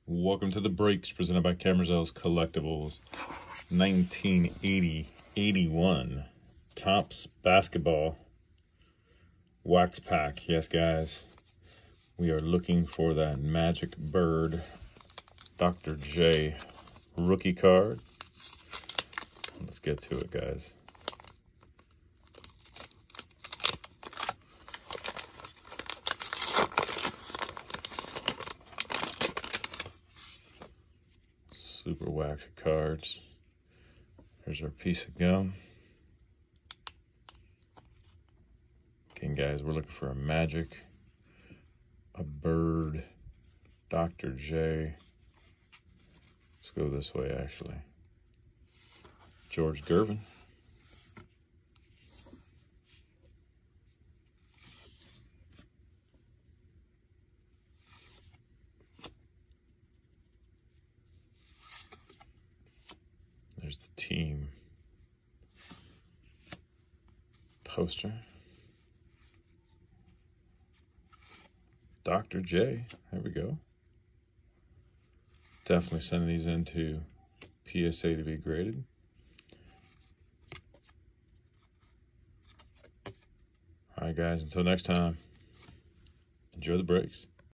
Welcome to the breaks presented by Kammerzell's Collectibles. 1980-81 Topps basketball wax pack. Yes, guys, we are looking for that Magic Bird Dr. J rookie card. Let's get to it, guys. Super waxy cards. Here's our piece of gum. Again, guys, we're looking for a Magic, a Bird, Dr. J. Let's go this way, actually. George Gervin. There's the team poster. Dr. J, there we go. Definitely sending these into PSA to be graded. All right, guys, until next time, enjoy the breaks.